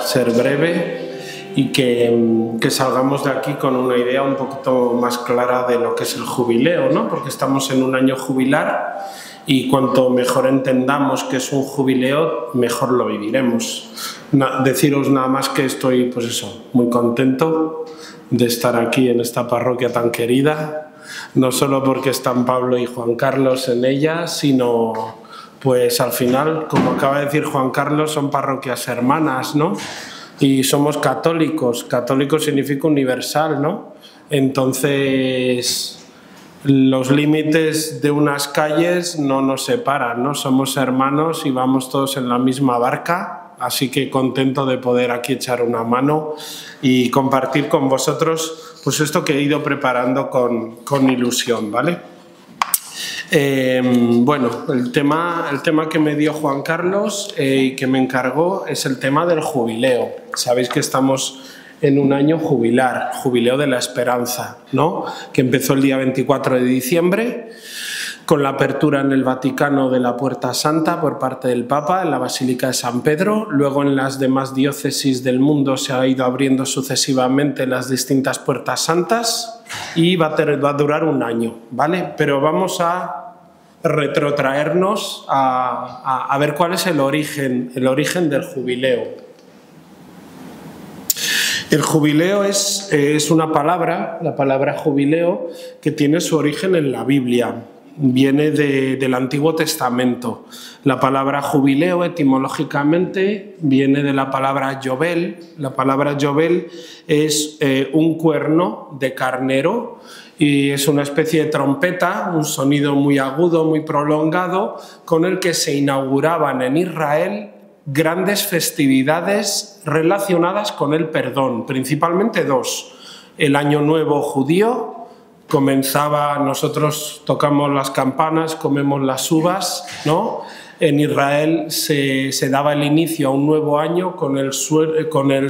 ser breve y que salgamos de aquí con una idea un poquito más clara de lo que es el jubileo, ¿no? Porque estamos en un año jubilar y cuanto mejor entendamos que es un jubileo, mejor lo viviremos. Deciros nada más que estoy, pues eso, muy contento de estar aquí en esta parroquia tan querida, no solo porque están Pablo y Juan Carlos en ella, sino pues al final, como acaba de decir Juan Carlos, son parroquias hermanas, ¿no? Y somos católicos. Católico significa universal, ¿no? Entonces los límites de unas calles no nos separan, ¿no? Somos hermanos y vamos todos en la misma barca, así que contento de poder aquí echar una mano y compartir con vosotros pues esto que he ido preparando con ilusión, ¿vale? Bueno, el tema que me dio Juan Carlos y que me encargó es el tema del jubileo. Sabéis que estamos en un año jubilar, jubileo de la esperanza, ¿no? Que empezó el día 24 de diciembre con la apertura en el Vaticano de la Puerta Santa por parte del Papa en la Basílica de San Pedro. Luego en las demás diócesis del mundo se ha ido abriendo sucesivamente las distintas Puertas Santas y va a durar un año, ¿vale? Pero vamos a retrotraernos a ver cuál es el origen del jubileo. El jubileo es una palabra, la palabra jubileo, que tiene su origen en la Biblia. Viene del Antiguo Testamento. La palabra jubileo etimológicamente viene de la palabra yobel. La palabra yobel es un cuerno de carnero y es una especie de trompeta, un sonido muy agudo, muy prolongado, con el que se inauguraban en Israel grandes festividades relacionadas con el perdón, principalmente dos. El Año Nuevo judío comenzaba, nosotros tocamos las campanas, comemos las uvas, ¿no? En Israel se daba el inicio a un nuevo año con el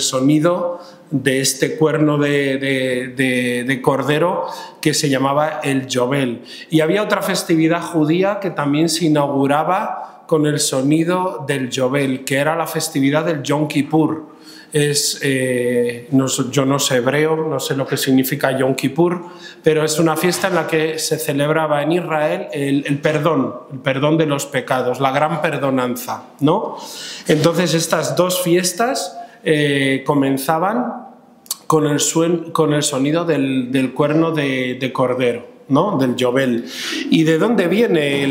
sonido de este cuerno de cordero que se llamaba el Yobel. Y había otra festividad judía que también se inauguraba con el sonido del Yobel, que era la festividad del Yom Kippur. Yo no sé hebreo, no sé lo que significa Yom Kippur, pero es una fiesta en la que se celebraba en Israel el perdón de los pecados, la gran perdonanza, ¿no? Entonces estas dos fiestas comenzaban con el sonido del cuerno de cordero, ¿no? Del Yobel. ¿Y de dónde viene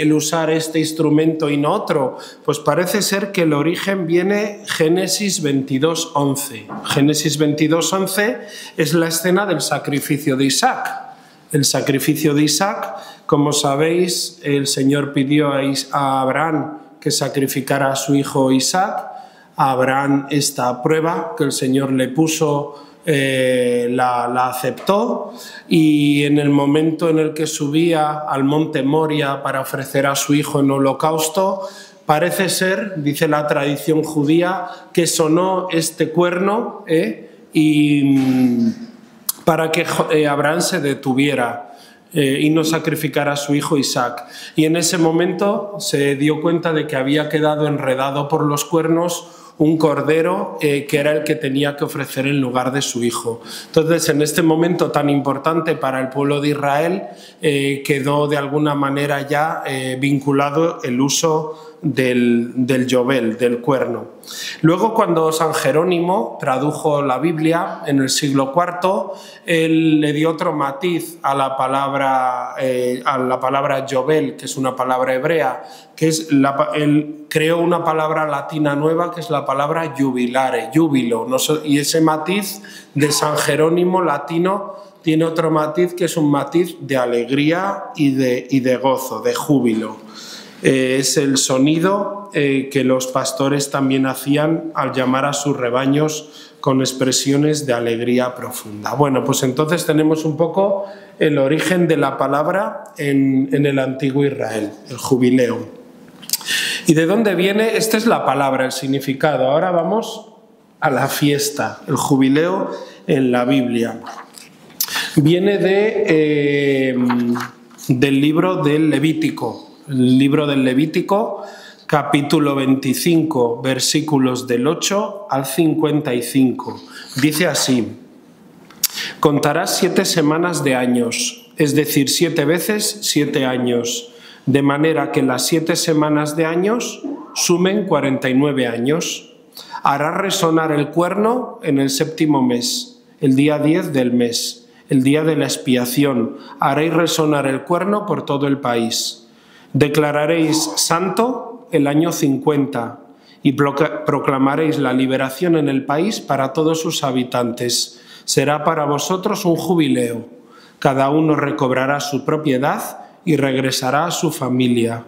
el usar este instrumento y no otro? Pues parece ser que el origen viene Génesis 22:11. Génesis 22:11 es la escena del sacrificio de Isaac. El sacrificio de Isaac, como sabéis, el Señor pidió a Abraham que sacrificara a su hijo Isaac. A Abraham esta prueba que el Señor le puso la aceptó, y en el momento en el que subía al monte Moria para ofrecer a su hijo en holocausto, parece ser, dice la tradición judía, que sonó este cuerno y para que Abraham se detuviera y no sacrificara a su hijo Isaac. Y en ese momento se dio cuenta de que había quedado enredado por los cuernos un cordero que era el que tenía que ofrecer en lugar de su hijo. Entonces, en este momento tan importante para el pueblo de Israel, quedó de alguna manera ya vinculado el uso del Yobel, del cuerno. Luego, cuando San Jerónimo tradujo la Biblia en el siglo IV, él le dio otro matiz a la palabra Yobel, que es una palabra hebrea, que es él creó una palabra latina nueva, que es la palabra jubilare, júbilo, y ese matiz de San Jerónimo latino tiene otro matiz, que es un matiz de alegría y de gozo, de júbilo. Es el sonido que los pastores también hacían al llamar a sus rebaños con expresiones de alegría profunda. Bueno, pues entonces tenemos un poco el origen de la palabra en el antiguo Israel, el jubileo. ¿Y de dónde viene? Esta es la palabra, el significado. Ahora vamos a la fiesta, el jubileo en la Biblia. Viene del libro del Levítico. El libro del Levítico capítulo 25, versículos del 8 al 55. Dice así: contarás 7 semanas de años, es decir, 7 veces 7 años, de manera que las 7 semanas de años sumen 49 años. Harás resonar el cuerno en el 7º mes, el día 10 del mes, el día de la expiación. Haréis resonar el cuerno por todo el país. Declararéis santo el año 50 y proclamaréis la liberación en el país para todos sus habitantes. Será para vosotros un jubileo. Cada uno recobrará su propiedad y regresará a su familia.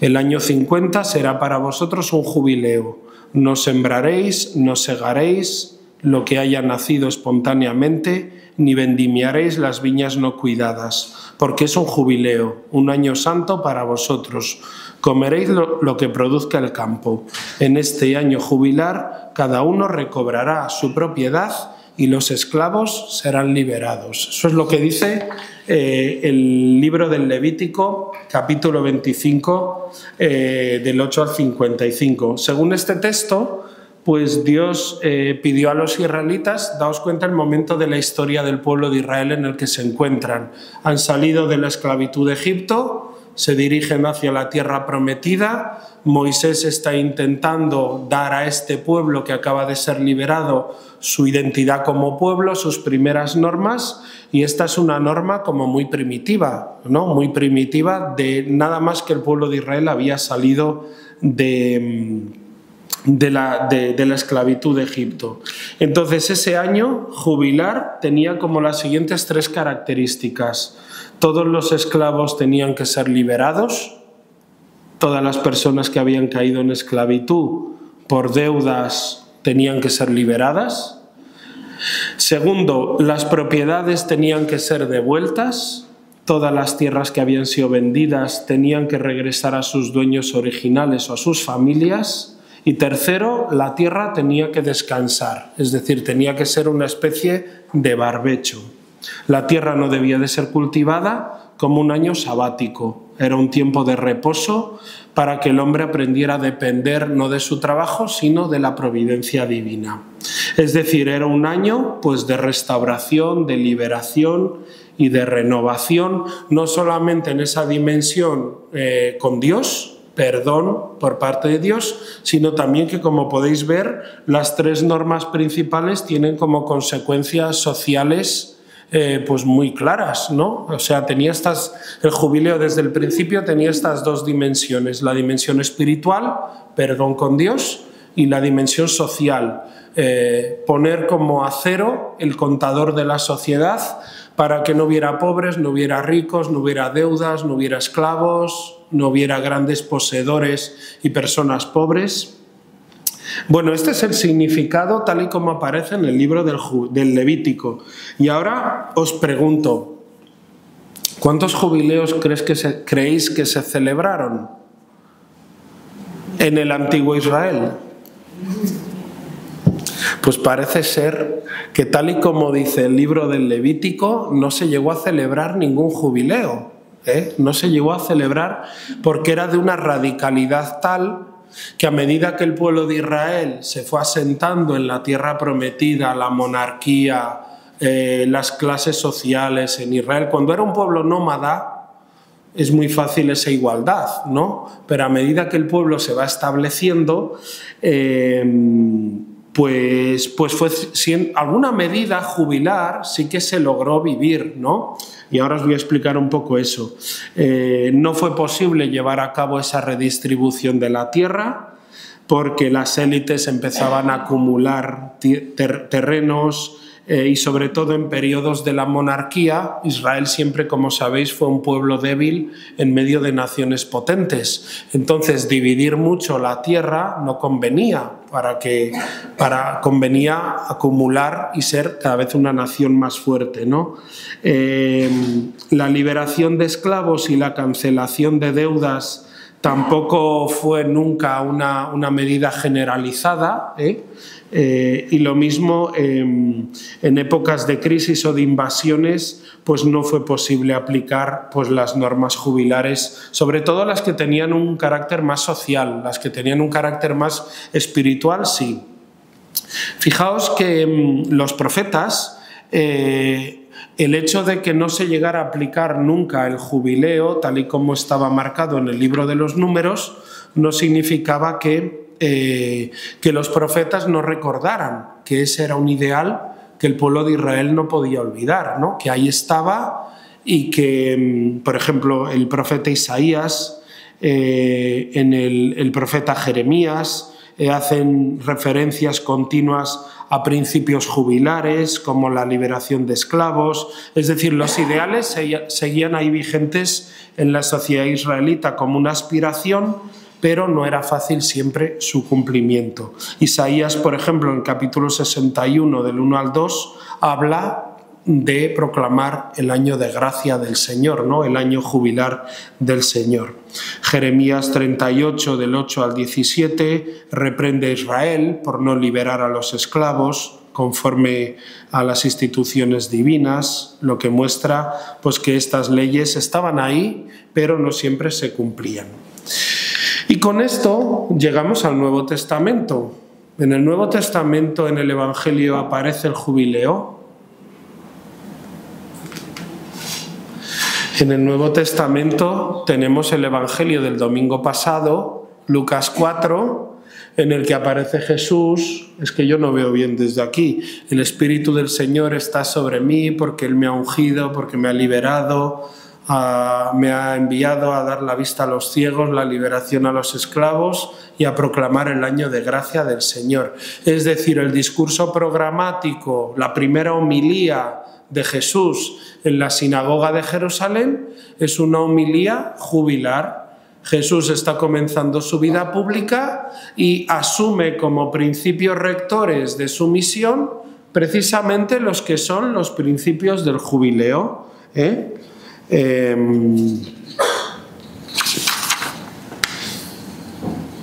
El año 50 será para vosotros un jubileo. No sembraréis, no segaréis lo que haya nacido espontáneamente, ni vendimiaréis las viñas no cuidadas, porque es un jubileo, un año santo para vosotros. Comeréis lo que produzca el campo. En este año jubilar, cada uno recobrará su propiedad y los esclavos serán liberados. Eso es lo que dice el libro del Levítico, capítulo 25, del 8 al 55. Según este texto, pues Dios pidió a los israelitas, daos cuenta el momento de la historia del pueblo de Israel en el que se encuentran. Han salido de la esclavitud de Egipto, se dirigen hacia la tierra prometida. Moisés está intentando dar a este pueblo que acaba de ser liberado su identidad como pueblo, sus primeras normas, y esta es una norma como muy primitiva, ¿no? Muy primitiva, de nada más que el pueblo de Israel había salido de la esclavitud de Egipto. Entonces, ese año jubilar tenía como las siguientes 3 características. Todos los esclavos tenían que ser liberados, todas las personas que habían caído en esclavitud por deudas tenían que ser liberadas. Segundo, las propiedades tenían que ser devueltas, todas las tierras que habían sido vendidas tenían que regresar a sus dueños originales o a sus familias. Y tercero, la tierra tenía que descansar, es decir, tenía que ser una especie de barbecho. La tierra no debía de ser cultivada como un año sabático, era un tiempo de reposo para que el hombre aprendiera a depender no de su trabajo, sino de la providencia divina. Es decir, era un año pues, de restauración, de liberación y de renovación, no solamente en esa dimensión con Dios, perdón por parte de Dios, sino también que, como podéis ver, las 3 normas principales tienen como consecuencias sociales pues muy claras, ¿no? O sea, el jubileo desde el principio tenía estas 2 dimensiones, la dimensión espiritual, perdón con Dios, y la dimensión social, poner como a cero el contador de la sociedad para que no hubiera pobres, no hubiera ricos, no hubiera deudas, no hubiera esclavos, no hubiera grandes poseedores y personas pobres. Bueno, este es el significado tal y como aparece en el libro del Levítico. Y ahora os pregunto, ¿cuántos jubileos creéis que se celebraron en el antiguo Israel? Pues parece ser que tal y como dice el libro del Levítico, no se llegó a celebrar ningún jubileo. No se llegó a celebrar porque era de una radicalidad tal que a medida que el pueblo de Israel se fue asentando en la tierra prometida, la monarquía, las clases sociales en Israel, cuando era un pueblo nómada, es muy fácil esa igualdad, ¿no? Pero a medida que el pueblo se va estableciendo, pues fue en alguna medida jubilar, sí que se logró vivir, ¿no? Y ahora os voy a explicar un poco eso. No fue posible llevar a cabo esa redistribución de la tierra porque las élites empezaban a acumular terrenos y sobre todo en periodos de la monarquía. Israel siempre, como sabéis, fue un pueblo débil en medio de naciones potentes. Entonces, dividir mucho la tierra no convenía, convenía acumular y ser cada vez una nación más fuerte, ¿no? La liberación de esclavos y la cancelación de deudas tampoco fue nunca una medida generalizada, y lo mismo en épocas de crisis o de invasiones, pues no fue posible aplicar pues las normas jubilares, sobre todo las que tenían un carácter más social, las que tenían un carácter más espiritual, sí. Fijaos que los profetas, el hecho de que no se llegara a aplicar nunca el jubileo, tal y como estaba marcado en el libro de los Números, no significaba que los profetas no recordaran que ese era un ideal que el pueblo de Israel no podía olvidar, ¿no? Que ahí estaba y que, por ejemplo, el profeta Isaías, el profeta Jeremías, hacen referencias continuas a principios jubilares como la liberación de esclavos, es decir, los ideales seguían ahí vigentes en la sociedad israelita como una aspiración, pero no era fácil siempre su cumplimiento. Isaías, por ejemplo, en el capítulo 61, del 1 al 2, habla de proclamar el año de gracia del Señor, ¿no? El año jubilar del Señor. Jeremías 38, del 8 al 17, reprende a Israel por no liberar a los esclavos conforme a las instituciones divinas, lo que muestra pues, que estas leyes estaban ahí, pero no siempre se cumplían. Y con esto llegamos al Nuevo Testamento. En el Nuevo Testamento, en el Evangelio, aparece el jubileo. En el Nuevo Testamento tenemos el Evangelio del domingo pasado, Lucas 4, en el que aparece Jesús. Es que yo no veo bien desde aquí. El Espíritu del Señor está sobre mí porque Él me ha ungido, porque me ha liberado, me ha enviado a dar la vista a los ciegos, la liberación a los esclavos y a proclamar el año de gracia del Señor. Es decir, el discurso programático, la primera homilía de Jesús en la sinagoga de Jerusalén es una homilía jubilar. Jesús está comenzando su vida pública y asume como principios rectores de su misión precisamente los que son los principios del jubileo.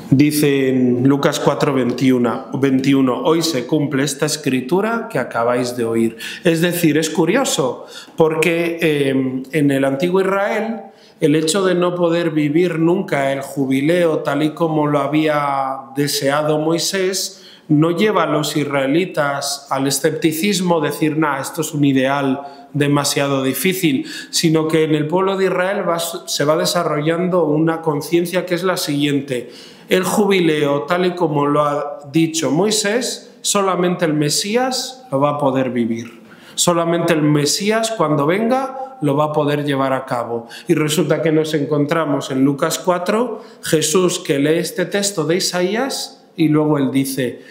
Dice en Lucas 4, 21, hoy se cumple esta escritura que acabáis de oír. Es decir, es curioso, porque en el antiguo Israel el hecho de no poder vivir nunca el jubileo tal y como lo había deseado Moisés no lleva a los israelitas al escepticismo, decir, esto es un ideal demasiado difícil, sino que en el pueblo de Israel se va desarrollando una conciencia que es la siguiente: el jubileo, tal y como lo ha dicho Moisés, solamente el Mesías lo va a poder vivir. Solamente el Mesías, cuando venga, lo va a poder llevar a cabo. Y resulta que nos encontramos en Lucas 4, Jesús que lee este texto de Isaías y luego él dice: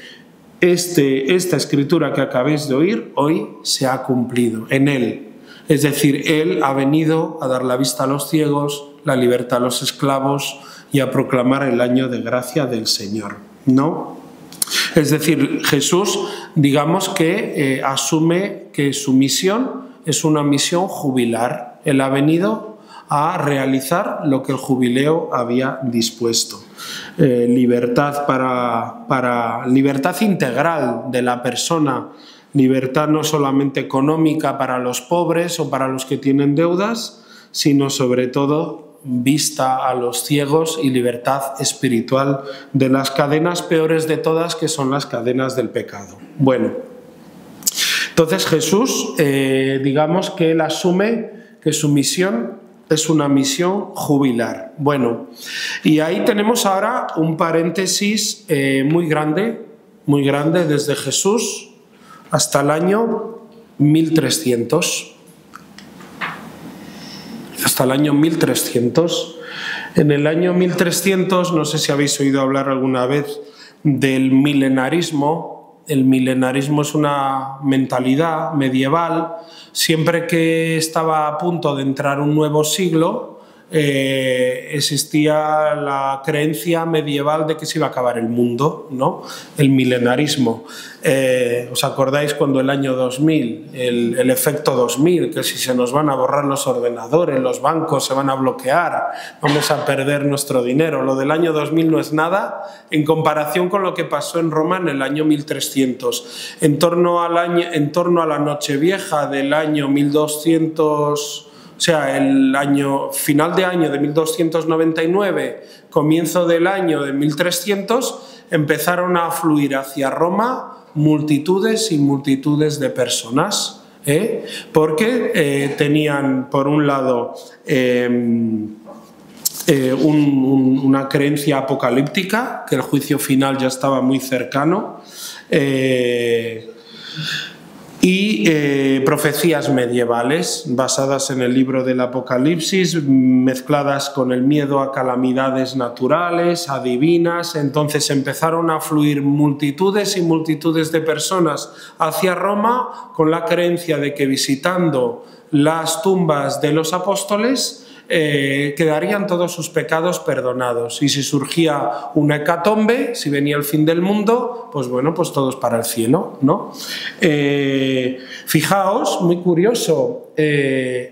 esta escritura que acabéis de oír, hoy se ha cumplido en él. Es decir, él ha venido a dar la vista a los ciegos, la libertad a los esclavos y a proclamar el año de gracia del Señor, ¿no? Es decir, Jesús, digamos que asume que su misión es una misión jubilar. Él ha venido a realizar lo que el jubileo había dispuesto. Libertad libertad integral de la persona, libertad no solamente económica para los pobres o para los que tienen deudas, sino sobre todo vista a los ciegos y libertad espiritual de las cadenas peores de todas, que son las cadenas del pecado. Bueno, entonces Jesús, digamos que él asume que su misión es una misión jubilar. Bueno, y ahí tenemos ahora un paréntesis muy grande desde Jesús hasta el año 1300. Hasta el año 1300. En el año 1300, no sé si habéis oído hablar alguna vez del milenarismo. El milenarismo es una mentalidad medieval. Siempre que estaba a punto de entrar un nuevo siglo, existía la creencia medieval de que se iba a acabar el mundo, ¿no? El milenarismo. ¿Os acordáis cuando el año 2000, el efecto 2000, que si se nos van a borrar los ordenadores, los bancos se van a bloquear, vamos a perder nuestro dinero? Lo del año 2000 no es nada en comparación con lo que pasó en Roma en el año 1300. En torno a la Nochevieja del año 1200... O sea, el final de año de 1299, comienzo del año de 1300, empezaron a afluir hacia Roma multitudes y multitudes de personas, porque tenían, por un lado, una creencia apocalíptica, que el juicio final ya estaba muy cercano, y profecías medievales basadas en el libro del Apocalipsis, mezcladas con el miedo a calamidades naturales, a divinas. Entonces empezaron a fluir multitudes y multitudes de personas hacia Roma con la creencia de que visitando las tumbas de los apóstoles quedarían todos sus pecados perdonados, y si surgía una hecatombe, si venía el fin del mundo, pues bueno, pues todos para el cielo, ¿no? Fijaos, muy curioso,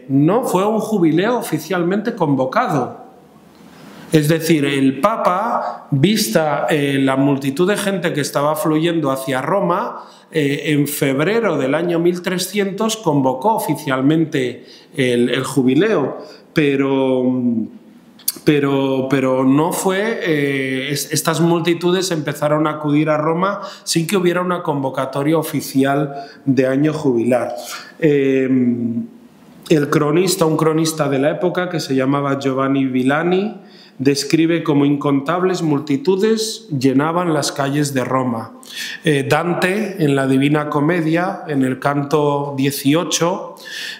no fue un jubileo oficialmente convocado. Es decir, el Papa, vista la multitud de gente que estaba fluyendo hacia Roma, en febrero del año 1300 convocó oficialmente el jubileo, pero no fue, estas multitudes empezaron a acudir a Roma sin que hubiera una convocatoria oficial de año jubilar. Un cronista de la época que se llamaba Giovanni Villani, describe cómo incontables multitudes llenaban las calles de Roma. Dante, en la Divina Comedia, en el canto 18,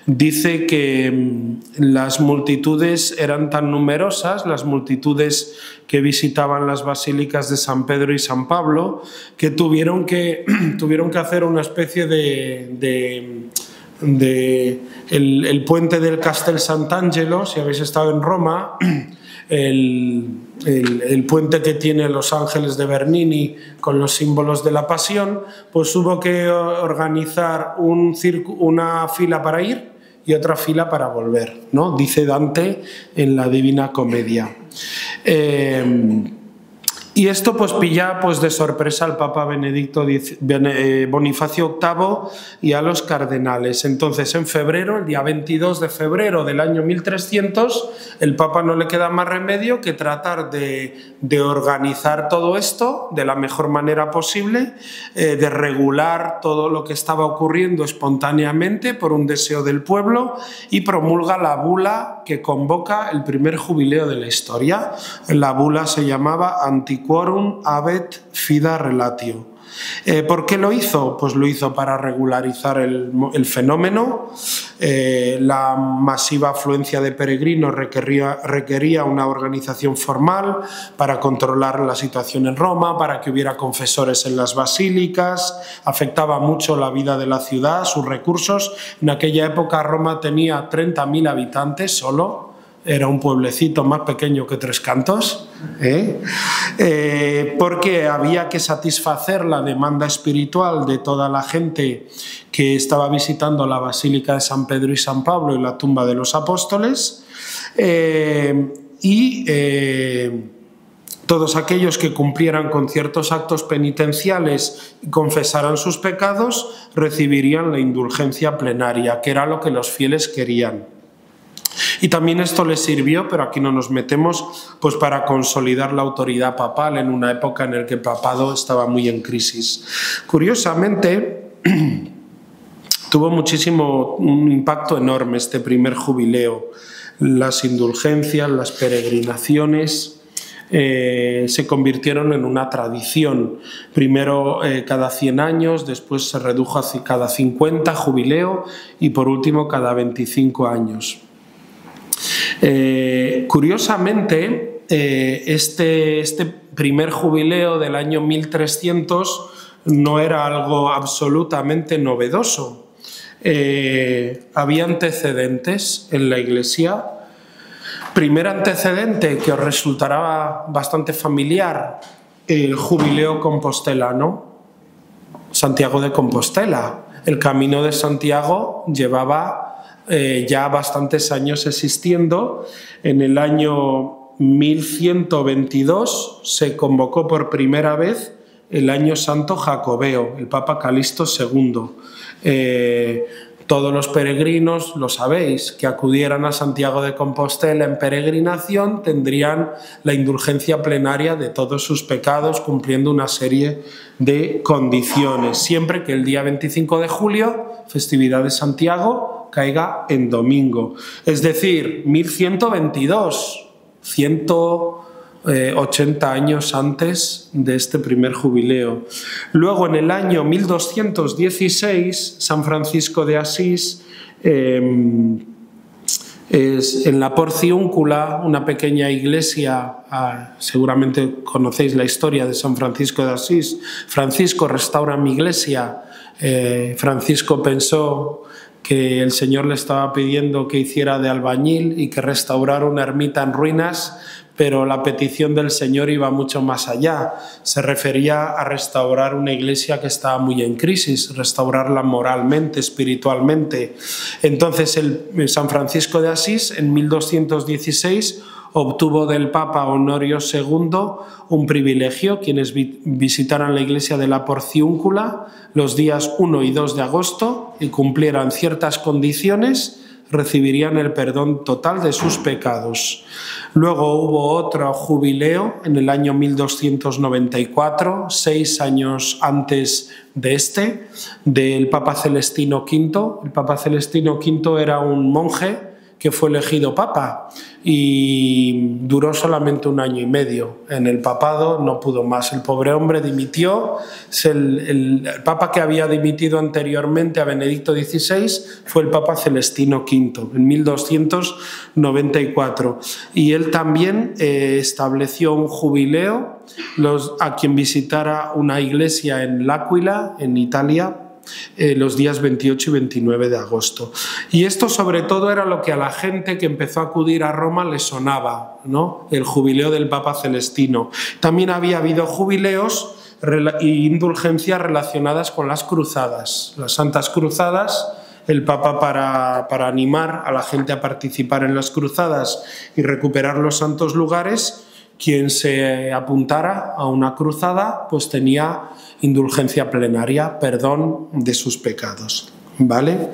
dice que las multitudes eran tan numerosas, las multitudes que visitaban las basílicas de San Pedro y San Pablo, que tuvieron que hacer una especie el puente del Castel Sant'Angelo. Si habéis estado en Roma, el puente que tiene los ángeles de Bernini con los símbolos de la Pasión, pues hubo que organizar una fila para ir y otra fila para volver, ¿no? Dice Dante en la Divina Comedia. Y esto pues pilla pues de sorpresa al Papa Bonifacio VIII y a los cardenales. Entonces, en febrero, el día 22 de febrero del año 1300, el Papa no le queda más remedio que tratar de organizar todo esto de la mejor manera posible, de regular todo lo que estaba ocurriendo espontáneamente por un deseo del pueblo, y promulga la bula que convoca el primer jubileo de la historia. La bula se llamaba Antiquorum Habet Fida Relatio. ¿Por qué lo hizo? Pues lo hizo para regularizar el fenómeno. La masiva afluencia de peregrinos requería una organización formal para controlar la situación en Roma, para que hubiera confesores en las basílicas. Afectaba mucho la vida de la ciudad, sus recursos. En aquella época Roma tenía 30.000 habitantes solo. Era un pueblecito más pequeño que Tres Cantos, porque había que satisfacer la demanda espiritual de toda la gente que estaba visitando la Basílica de San Pedro y San Pablo y la tumba de los apóstoles, todos aquellos que cumplieran con ciertos actos penitenciales y confesaran sus pecados recibirían la indulgencia plenaria, que era lo que los fieles querían. Y también esto les sirvió, pero aquí no nos metemos, pues para consolidar la autoridad papal en una época en la que el papado estaba muy en crisis. Curiosamente, tuvo un impacto enorme este primer jubileo. Las indulgencias, las peregrinaciones se convirtieron en una tradición. Primero cada 100 años, después se redujo a cada 50 jubileo y por último cada 25 años. Curiosamente, este primer jubileo del año 1300 no era algo absolutamente novedoso. Había antecedentes en la Iglesia. Primer antecedente que os resultará bastante familiar, el jubileo compostelano, Santiago de Compostela. El Camino de Santiago llevaba ya bastantes años existiendo. En el año 1122 se convocó por primera vez el Año Santo Jacobeo, el Papa Calixto II. Todos los peregrinos, lo sabéis, que acudieran a Santiago de Compostela en peregrinación tendrían la indulgencia plenaria de todos sus pecados, cumpliendo una serie de condiciones, siempre que el día 25 de julio, festividad de Santiago, caiga en domingo. Es decir, 1122, 180 años antes de este primer jubileo. Luego, en el año 1216, San Francisco de Asís, en la Porciúncula, una pequeña iglesia, seguramente conocéis la historia de San Francisco de Asís. Francisco, restaura mi iglesia. Francisco pensó que el Señor le estaba pidiendo que hiciera de albañil y que restaurara una ermita en ruinas, pero la petición del Señor iba mucho más allá. Se refería a restaurar una iglesia que estaba muy en crisis, restaurarla moralmente, espiritualmente. Entonces San Francisco de Asís, en 1216, obtuvo del Papa Honorio II un privilegio: quienes visitaran la iglesia de la Porciúncula los días 1 y 2 de agosto y cumplieran ciertas condiciones, recibirían el perdón total de sus pecados. Luego hubo otro jubileo en el año 1294, 6 años antes de este, del Papa Celestino V. El Papa Celestino V era un monje que fue elegido papa y duró solamente 1 año y medio en el papado, no pudo más. El pobre hombre dimitió. El papa que había dimitido anteriormente a Benedicto XVI fue el Papa Celestino V en 1294, y él también estableció un jubileo a quien visitara una iglesia en L'Aquila, en Italia, los días 28 y 29 de agosto. Y esto sobre todo era lo que a la gente que empezó a acudir a Roma le sonaba, ¿no? El jubileo del Papa Celestino. También había habido jubileos e indulgencias relacionadas con las cruzadas, las Santas Cruzadas. El Papa, para animar a la gente a participar en las cruzadas y recuperar los santos lugares, quien se apuntara a una cruzada pues tenía indulgencia plenaria, perdón de sus pecados, ¿vale?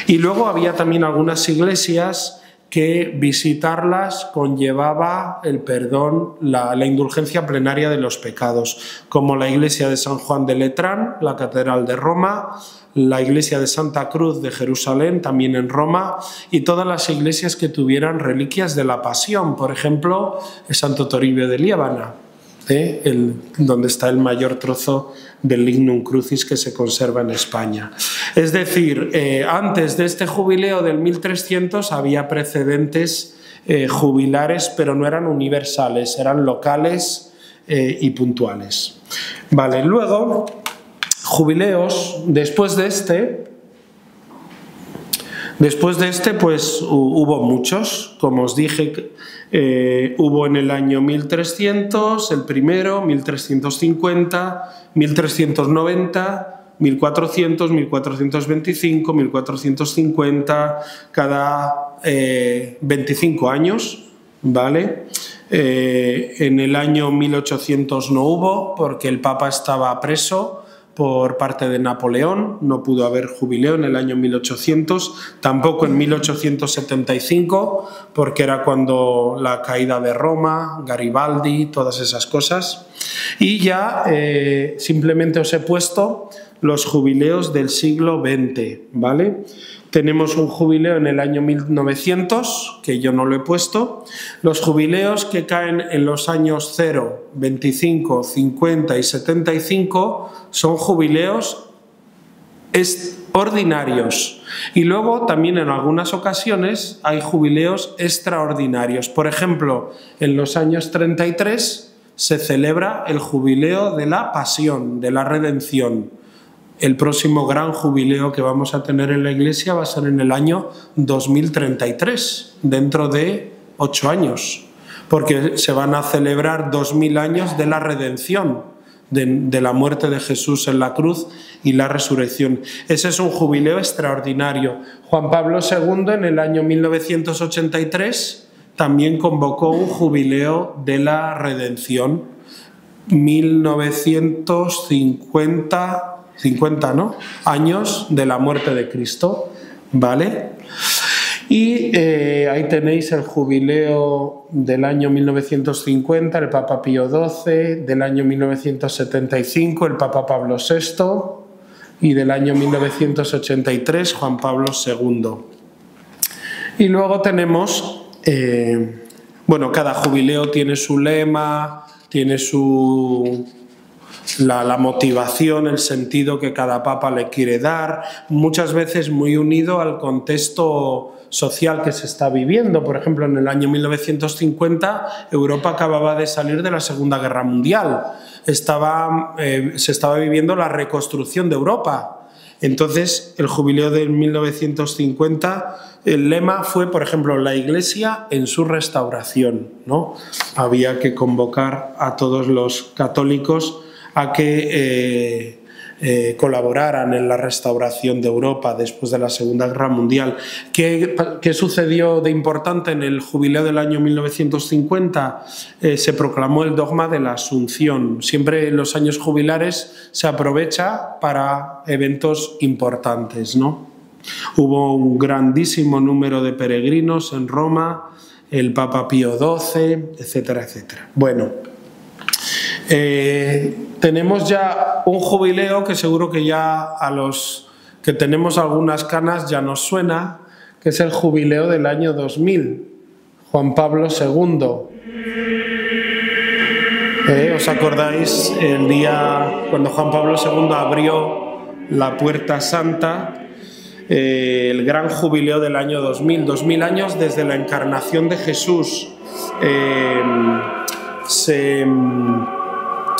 Y luego había también algunas iglesias que visitarlas conllevaba el perdón, la indulgencia plenaria de los pecados, como la iglesia de San Juan de Letrán, la catedral de Roma, la iglesia de Santa Cruz de Jerusalén, también en Roma, y todas las iglesias que tuvieran reliquias de la Pasión, por ejemplo, el Santo Toribio de Liébana, donde está el mayor trozo del Lignum Crucis que se conserva en España. Es decir, antes de este jubileo del 1300 había precedentes jubilares, pero no eran universales, eran locales y puntuales. Vale, luego, jubileos, después de este pues hubo muchos, como os dije. Hubo en el año 1300 el primero, 1350, 1390, 1400, 1425, 1450, cada 25 años, ¿vale? En el año 1800 no hubo, porque el Papa estaba preso por parte de Napoleón, no pudo haber jubileo en el año 1800, tampoco en 1875, porque era cuando la caída de Roma, Garibaldi, todas esas cosas. Y ya simplemente os he puesto los jubileos del siglo XX, ¿vale? Tenemos un jubileo en el año 1900, que yo no lo he puesto. Los jubileos que caen en los años 0, 25, 50 y 75 son jubileos ordinarios. Y luego también en algunas ocasiones hay jubileos extraordinarios. Por ejemplo, en los años 33 se celebra el jubileo de la Pasión, de la Redención. El próximo gran jubileo que vamos a tener en la Iglesia va a ser en el año 2033, dentro de 8 años, porque se van a celebrar 2000 años de la redención, de la muerte de Jesús en la cruz y la resurrección. Ese es un jubileo extraordinario. Juan Pablo II en el año 1983 también convocó un jubileo de la redención, 1950, ¿no?, años de la muerte de Cristo, ¿vale? Y ahí tenéis el jubileo del año 1950, el Papa Pío XII, del año 1975, el Papa Pablo VI, y del año 1983, Juan Pablo II. Y luego tenemos, bueno, cada jubileo tiene su lema, tiene la motivación, el sentido que cada papa le quiere dar, muchas veces muy unido al contexto social que se está viviendo. Por ejemplo, en el año 1950 Europa acababa de salir de la Segunda Guerra Mundial, se estaba viviendo la reconstrucción de Europa. Entonces, el jubileo de 1950, el lema fue, por ejemplo, la Iglesia en su restauración, ¿no? Había que convocar a todos los católicos a que colaboraran en la restauración de Europa después de la Segunda Guerra Mundial. ¿Qué sucedió de importante en el jubileo del año 1950? Se proclamó el dogma de la Asunción. Siempre en los años jubilares se aprovecha para eventos importantes, ¿no? Hubo un grandísimo número de peregrinos en Roma, el Papa Pío XII, etcétera, etcétera. Bueno, tenemos ya un jubileo que seguro que ya a los que tenemos algunas canas ya nos suena, que es el jubileo del año 2000, Juan Pablo II. ¿Os acordáis el día cuando Juan Pablo II abrió la Puerta Santa? El gran jubileo del año 2000, 2000 años desde la encarnación de Jesús.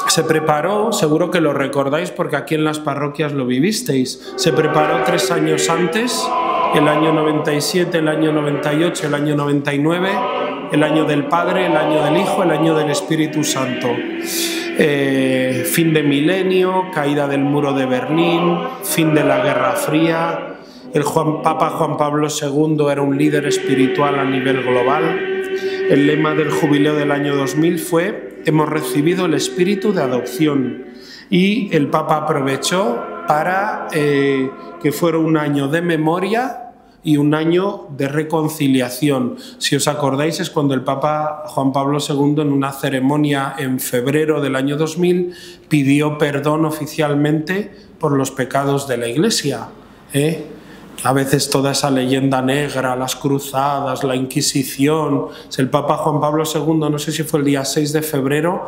Se preparó, seguro que lo recordáis porque aquí en las parroquias lo vivisteis, se preparó 3 años antes, el año 97, el año 98, el año 99, el año del Padre, el año del Hijo, el año del Espíritu Santo. Fin de milenio, caída del muro de Berlín, fin de la Guerra Fría. El Papa Juan Pablo II era un líder espiritual a nivel global. El lema del jubileo del año 2000 fue: hemos recibido el espíritu de adopción. Y el Papa aprovechó para que fuera un año de memoria y un año de reconciliación. Si os acordáis, es cuando el Papa Juan Pablo II, en una ceremonia en febrero del año 2000, pidió perdón oficialmente por los pecados de la Iglesia. A veces toda esa leyenda negra, las cruzadas, la Inquisición. El Papa Juan Pablo II, no sé si fue el día 6 de febrero,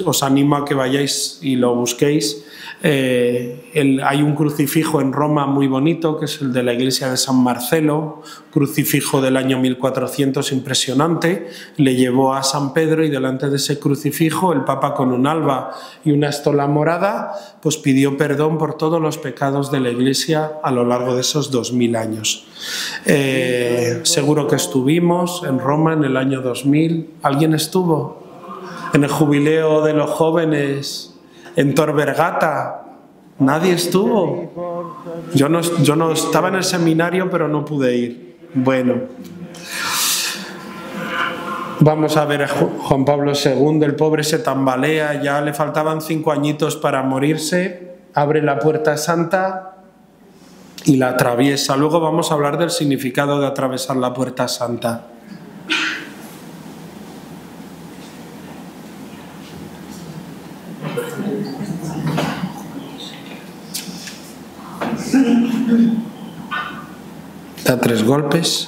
os animo a que vayáis y lo busquéis. Hay un crucifijo en Roma muy bonito, que es el de la iglesia de San Marcelo, crucifijo del año 1400 impresionante. Le llevó a San Pedro y delante de ese crucifijo el Papa, con un alba y una estola morada, pues pidió perdón por todos los pecados de la iglesia a lo largo de esos 2000 años. Seguro que estuvimos en Roma en el año 2000. ¿Alguien estuvo? En el jubileo de los jóvenes en Tor Vergata. Nadie estuvo. Yo no estaba en el seminario, pero no pude ir. Bueno, vamos a ver a Juan Pablo II. El pobre se tambalea, ya le faltaban 5 añitos para morirse. Abre la Puerta Santa y la atraviesa. Luego vamos a hablar del significado de atravesar la Puerta Santa. Da 3 golpes.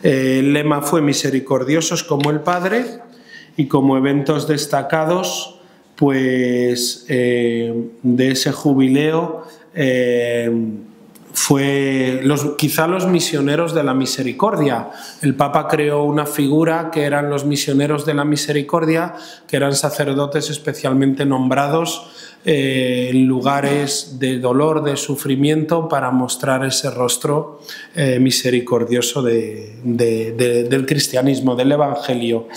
El lema fue misericordiosos como el Padre, y como eventos destacados pues de ese jubileo fue quizá los misioneros de la misericordia. El Papa creó una figura que eran los misioneros de la misericordia, que eran sacerdotes especialmente nombrados en lugares de dolor, de sufrimiento, para mostrar ese rostro misericordioso del cristianismo, del Evangelio.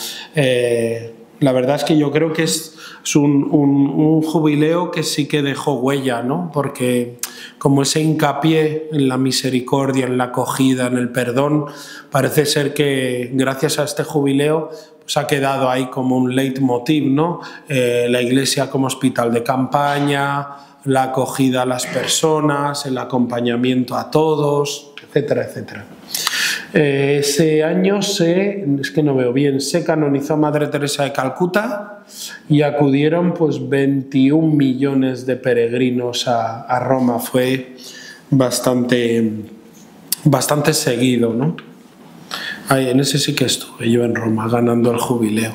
La verdad es que yo creo que es un jubileo que sí que dejó huella, ¿no? Porque como ese hincapié en la misericordia, en la acogida, en el perdón, parece ser que gracias a este jubileo pues ha quedado ahí como un leitmotiv, ¿no? La Iglesia como hospital de campaña, la acogida a las personas, el acompañamiento a todos, etcétera, etcétera. Ese año es que no veo bien, se canonizó a Madre Teresa de Calcuta y acudieron pues 21 millones de peregrinos a Roma. Fue bastante seguido, ¿no? Ay, en ese sí que estuve yo en Roma ganando el jubileo.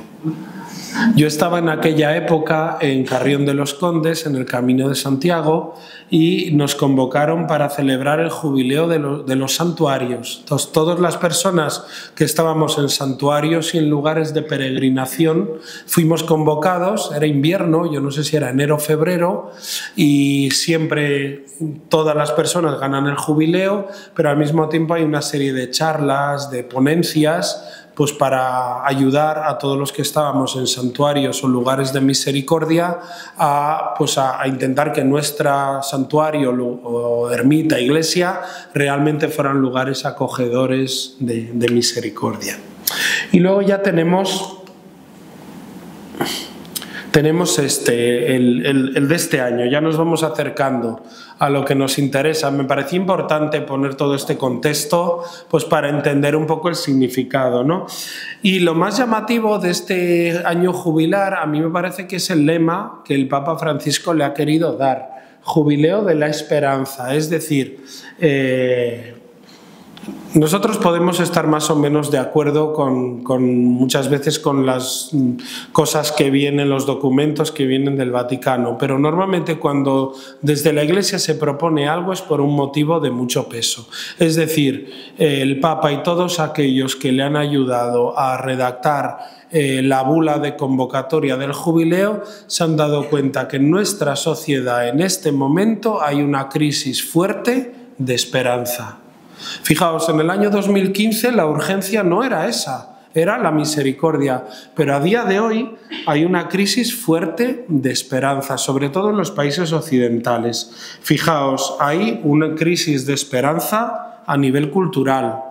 Yo estaba en aquella época en Carrión de los Condes, en el Camino de Santiago, y nos convocaron para celebrar el jubileo de los santuarios. Entonces, todas las personas que estábamos en santuarios y en lugares de peregrinación fuimos convocados. Era invierno, yo no sé si era enero o febrero, y siempre todas las personas ganan el jubileo, pero al mismo tiempo hay una serie de charlas, de ponencias, pues para ayudar a todos los que estábamos en santuarios o lugares de misericordia a intentar que nuestro santuario o ermita, iglesia, realmente fueran lugares acogedores de misericordia. Y luego ya tenemos el de este año, ya nos vamos acercando a lo que nos interesa. Me parecía importante poner todo este contexto pues para entender un poco el significado, ¿no? Y lo más llamativo de este año jubilar a mí me parece que es el lema que el Papa Francisco le ha querido dar, Jubileo de la Esperanza, es decir, nosotros podemos estar más o menos de acuerdo con muchas veces con las cosas que vienen, los documentos que vienen del Vaticano, pero normalmente cuando desde la Iglesia se propone algo es por un motivo de mucho peso. Es decir, el Papa y todos aquellos que le han ayudado a redactar la bula de convocatoria del jubileo se han dado cuenta que en nuestra sociedad en este momento hay una crisis fuerte de esperanza. Fijaos, en el año 2015 la urgencia no era esa, era la misericordia, pero a día de hoy hay una crisis fuerte de esperanza, sobre todo en los países occidentales. Fijaos, hay una crisis de esperanza a nivel cultural,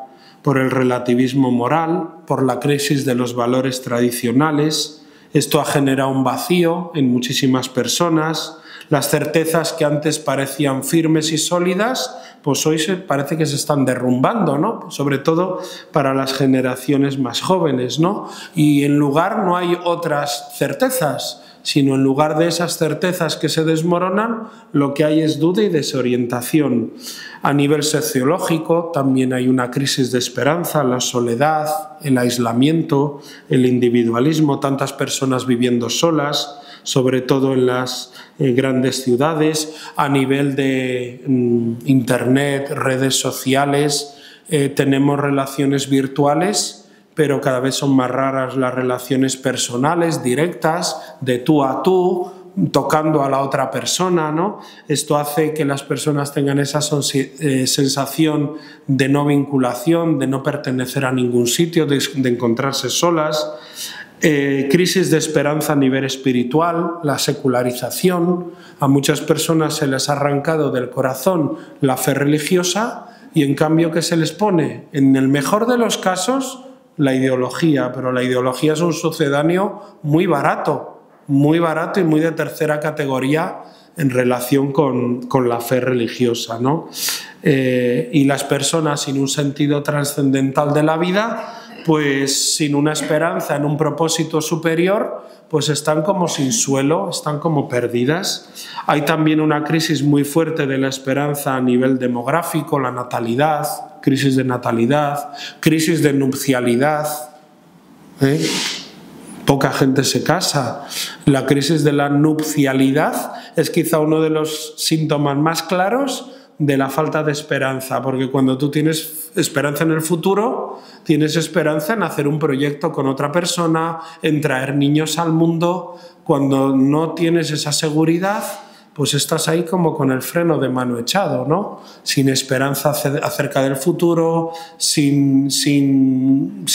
por el relativismo moral, por la crisis de los valores tradicionales. Esto ha generado un vacío en muchísimas personas. Las certezas que antes parecían firmes y sólidas, pues hoy parece que se están derrumbando, ¿no? Sobre todo para las generaciones más jóvenes, ¿no? Y en lugar no hay otras certezas, sino en lugar de esas certezas que se desmoronan, lo que hay es duda y desorientación. A nivel sociológico también hay una crisis de esperanza, la soledad, el aislamiento, el individualismo, tantas personas viviendo solas, sobre todo en las grandes ciudades. A nivel de internet, redes sociales, tenemos relaciones virtuales, pero cada vez son más raras las relaciones personales, directas, de tú a tú, tocando a la otra persona, ¿no? Esto hace que las personas tengan esa sensación de no vinculación, de no pertenecer a ningún sitio, de encontrarse solas. Crisis de esperanza a nivel espiritual, la secularización. A muchas personas se les ha arrancado del corazón la fe religiosa y en cambio ¿qué se les pone? En el mejor de los casos la ideología, pero la ideología es un sucedáneo muy barato y muy de tercera categoría en relación con la fe religiosa, ¿no? Y las personas sin un sentido trascendental de la vida, pues sin una esperanza en un propósito superior, pues están como sin suelo, están como perdidas. Hay también una crisis muy fuerte de la esperanza a nivel demográfico, la natalidad, crisis de natalidad, crisis de nupcialidad, Poca gente se casa. La crisis de la nupcialidad es quizá uno de los síntomas más claros de la falta de esperanza, porque cuando tú tienes esperanza en el futuro, tienes esperanza en hacer un proyecto con otra persona, en traer niños al mundo. Cuando no tienes esa seguridad, pues estás ahí como con el freno de mano echado, ¿no? Sin esperanza acerca del futuro, sin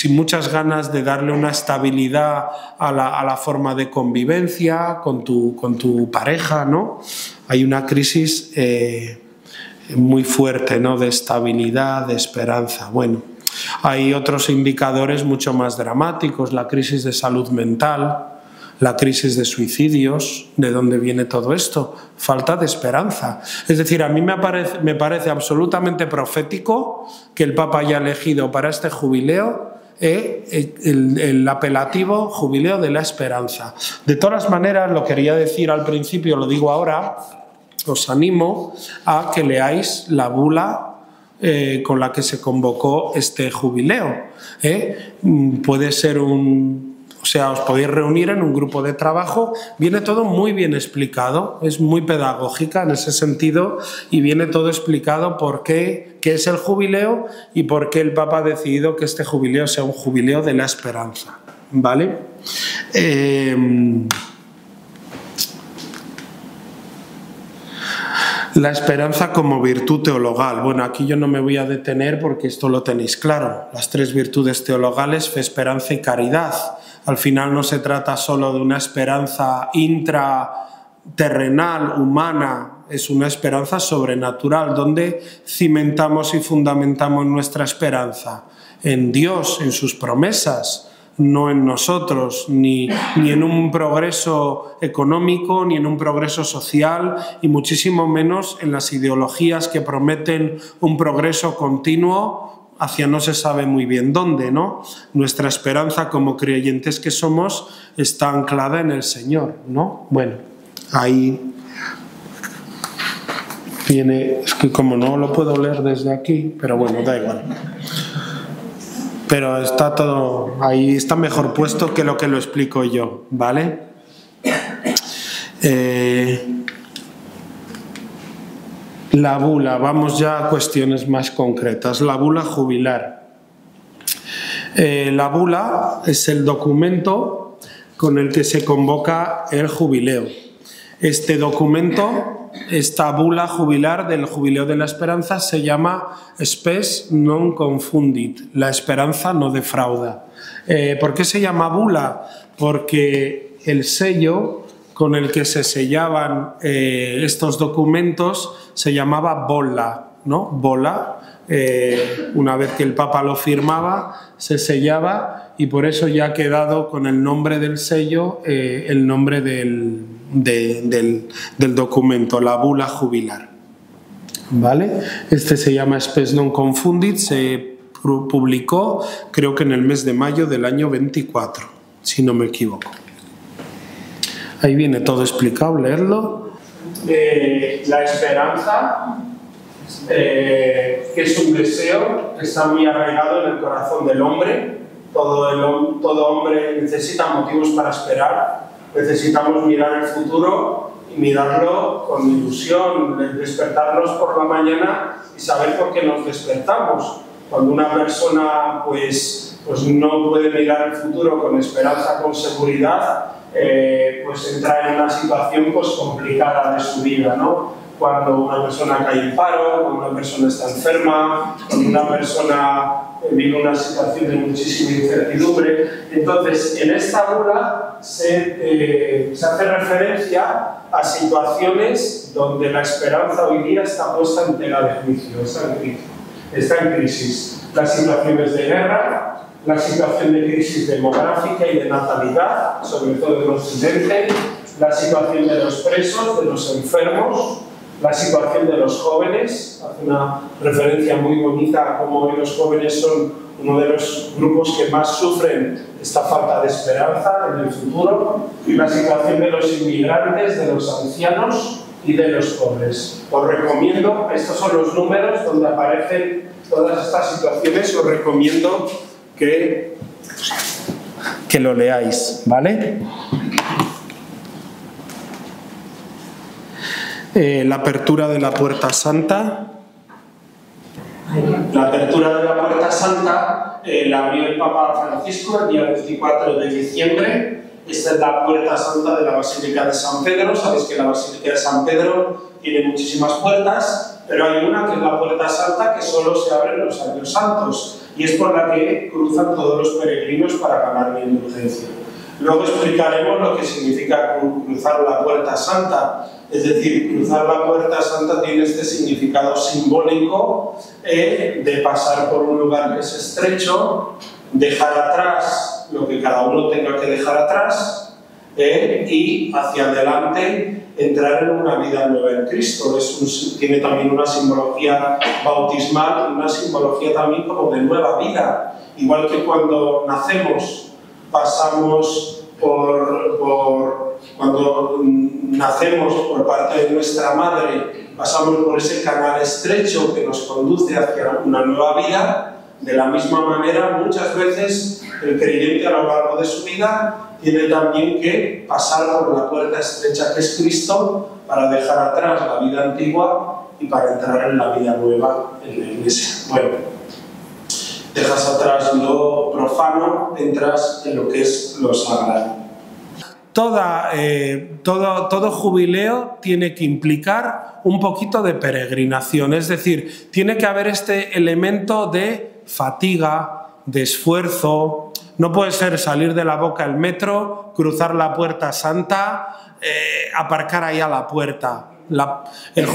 muchas ganas de darle una estabilidad a la forma de convivencia con tu pareja, ¿no? Hay una crisis muy fuerte, ¿no? De estabilidad, de esperanza. Bueno, hay otros indicadores mucho más dramáticos, la crisis de salud mental, la crisis de suicidios. ¿De dónde viene todo esto? Falta de esperanza. Es decir, a mí me parece absolutamente profético que el Papa haya elegido para este jubileo el apelativo jubileo de la esperanza. De todas maneras, lo quería decir al principio, lo digo ahora, os animo a que leáis la bula con la que se convocó este jubileo. Puede ser o sea, os podéis reunir en un grupo de trabajo, viene todo muy bien explicado, es muy pedagógica en ese sentido y viene todo explicado por qué es el jubileo y por qué el Papa ha decidido que este jubileo sea un jubileo de la esperanza, ¿vale? La esperanza como virtud teologal. Bueno, aquí yo no me voy a detener porque esto lo tenéis claro. Las tres virtudes teologales, fe, esperanza y caridad. Al final no se trata solo de una esperanza intraterrenal, humana, es una esperanza sobrenatural. ¿Dónde cimentamos y fundamentamos nuestra esperanza? En Dios, en sus promesas, no en nosotros, ni en un progreso económico, ni en un progreso social, y muchísimo menos en las ideologías que prometen un progreso continuo hacia no se sabe muy bien dónde, ¿no? Nuestra esperanza como creyentes que somos está anclada en el Señor, ¿no? Bueno, ahí viene, es que como no lo puedo leer desde aquí, pero bueno, da igual. Pero está todo, ahí está mejor puesto que lo explico yo, ¿vale? La bula, vamos ya a cuestiones más concretas. La bula jubilar. La bula es el documento con el que se convoca el jubileo. Este documento, esta bula jubilar del jubileo de la esperanza se llama Spes non confundit, la esperanza no defrauda. ¿Por qué se llama bula? Porque el sello con el que se sellaban estos documentos se llamaba bolla, ¿no? Bolla, una vez que el Papa lo firmaba, se sellaba y por eso ya ha quedado con el nombre del sello el nombre del documento, la bula jubilar. ¿Vale? Este se llama Spes non confundit, se publicó creo que en el mes de mayo del año 24, si no me equivoco. Ahí viene todo explicado, leerlo. La esperanza, que es un deseo que está muy arraigado en el corazón del hombre. Todo hombre necesita motivos para esperar. Necesitamos mirar el futuro y mirarlo con ilusión, despertarnos por la mañana y saber por qué nos despertamos. Cuando una persona pues no puede mirar el futuro con esperanza, con seguridad, pues entra en una situación pues complicada de su vida, ¿no? Cuando una persona cae en paro, cuando una persona está enferma, cuando una persona vive una situación de muchísima incertidumbre. Entonces, en esta bula se hace referencia a situaciones donde la esperanza hoy día está puesta en tela de juicio, está en crisis. Las situaciones de guerra, la situación de crisis demográfica y de natalidad, sobre todo en Occidente, la situación de los presos, de los enfermos, la situación de los jóvenes, hace una referencia muy bonita a cómo hoy los jóvenes son uno de los grupos que más sufren esta falta de esperanza en el futuro, y la situación de los inmigrantes, de los ancianos y de los pobres. Os recomiendo, estos son los números donde aparecen todas estas situaciones, os recomiendo que que lo leáis, ¿vale? La apertura de la Puerta Santa. La apertura de la Puerta Santa la abrió el Papa Francisco el día 24 de diciembre. Esta es la Puerta Santa de la Basílica de San Pedro. Sabéis que la Basílica de San Pedro tiene muchísimas puertas, pero hay una que es la Puerta Santa que solo se abre en los años santos y es por la que cruzan todos los peregrinos para ganar la indulgencia. Luego explicaremos lo que significa cruzar la Puerta Santa. Es decir, cruzar la Puerta Santa tiene este significado simbólico de pasar por un lugar que es estrecho, dejar atrás lo que cada uno tenga que dejar atrás y hacia adelante entrar en una vida nueva en Cristo. Tiene también una simbología bautismal, una simbología también como de nueva vida. Igual que cuando nacemos, pasamos cuando nacemos por parte de nuestra madre, pasamos por ese canal estrecho que nos conduce hacia una nueva vida. De la misma manera, muchas veces el creyente a lo largo de su vida tiene también que pasar por la puerta estrecha que es Cristo para dejar atrás la vida antigua y para entrar en la vida nueva en la Iglesia. Bueno, dejas atrás lo profano, entras en lo que es lo sagrado. Todo jubileo tiene que implicar un poquito de peregrinación, es decir, tiene que haber este elemento de fatiga, de esfuerzo. No puede ser salir de la Boca del metro, cruzar la Puerta Santa, aparcar ahí a la puerta. Ganar el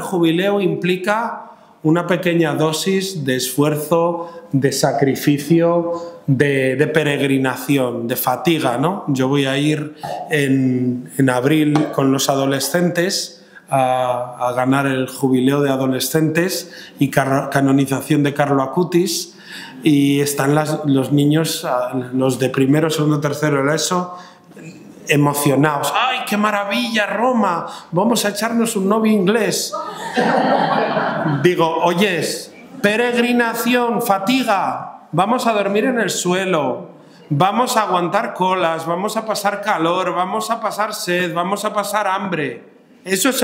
jubileo implica una pequeña dosis de esfuerzo, de sacrificio, de peregrinación, de fatiga, ¿no? Yo voy a ir en abril con los adolescentes a ganar el jubileo de adolescentes y canonización de Carlo Acutis, y están los niños, los de primero, segundo, tercero de ESO, emocionados. ¡Ay, qué maravilla, Roma! Vamos a echarnos un novio inglés. Digo, oyes, peregrinación, fatiga, vamos a dormir en el suelo, vamos a aguantar colas, vamos a pasar calor, vamos a pasar sed, vamos a pasar hambre. Eso es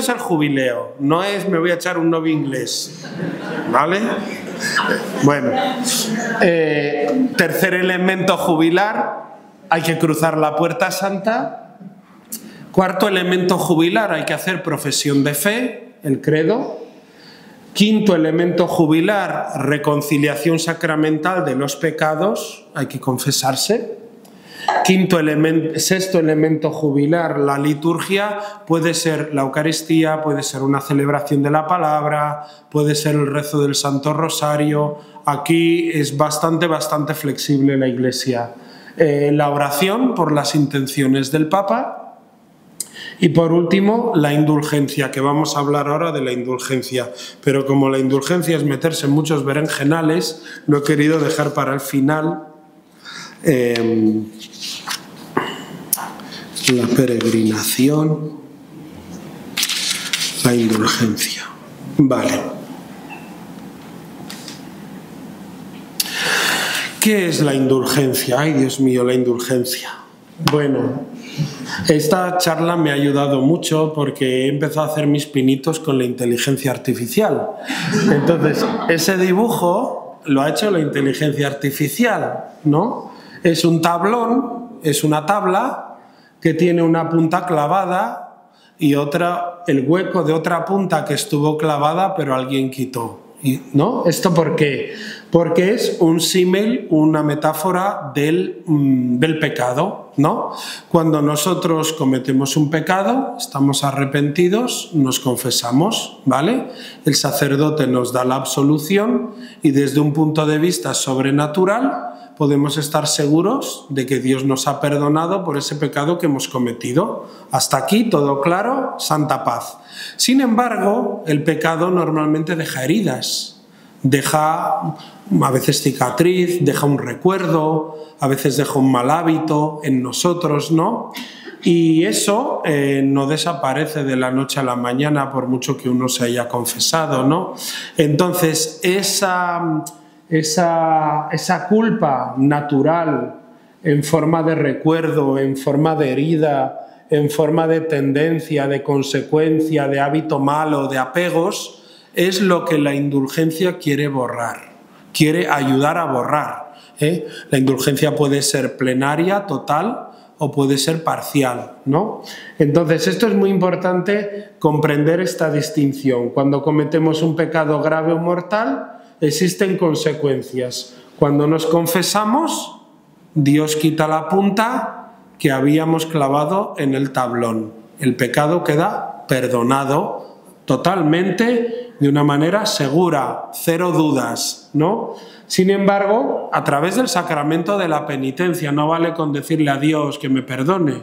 el jubileo, no es me voy a echar un novio inglés, ¿vale? Bueno, tercer elemento jubilar, hay que cruzar la Puerta Santa. Cuarto elemento jubilar, hay que hacer profesión de fe, el credo. Quinto elemento jubilar, reconciliación sacramental de los pecados, hay que confesarse. Sexto elemento jubilar, la liturgia, puede ser la Eucaristía, puede ser una celebración de la palabra, puede ser el rezo del Santo Rosario. Aquí es bastante flexible la Iglesia. La oración por las intenciones del Papa. Y por último, la indulgencia, que vamos a hablar ahora de la indulgencia. Pero como la indulgencia es meterse en muchos berenjenales, lo he querido dejar para el final. La peregrinación, la indulgencia. Vale. ¿Qué es la indulgencia? Ay, Dios mío, la indulgencia. Bueno, esta charla me ha ayudado mucho porque he empezado a hacer mis pinitos con la inteligencia artificial. Entonces, ese dibujo lo ha hecho la inteligencia artificial, ¿no? Es un tablón, es una tabla que tiene una punta clavada y el hueco de otra punta que estuvo clavada pero alguien quitó, ¿no? ¿Esto por qué? Porque es un símil, una metáfora del pecado, ¿no? Cuando nosotros cometemos un pecado, estamos arrepentidos, nos confesamos, ¿vale? El sacerdote nos da la absolución y desde un punto de vista sobrenatural podemos estar seguros de que Dios nos ha perdonado por ese pecado que hemos cometido. Hasta aquí, todo claro, santa paz. Sin embargo, el pecado normalmente deja heridas, deja a veces cicatriz, deja un recuerdo, a veces deja un mal hábito en nosotros, ¿no? Y eso no desaparece de la noche a la mañana por mucho que uno se haya confesado, ¿no? Entonces, esa culpa natural en forma de recuerdo, en forma de herida, en forma de tendencia, de consecuencia, de hábito malo, de apegos, es lo que la indulgencia quiere borrar, quiere ayudar a borrar. La indulgencia puede ser plenaria, total, o puede ser parcial, ¿no? Entonces, esto es muy importante comprender esta distinción. Cuando cometemos un pecado grave o mortal, existen consecuencias. Cuando nos confesamos, Dios quita la punta que habíamos clavado en el tablón. El pecado queda perdonado totalmente, de una manera segura, cero dudas, ¿no? Sin embargo, a través del sacramento de la penitencia, no vale con decirle a Dios que me perdone.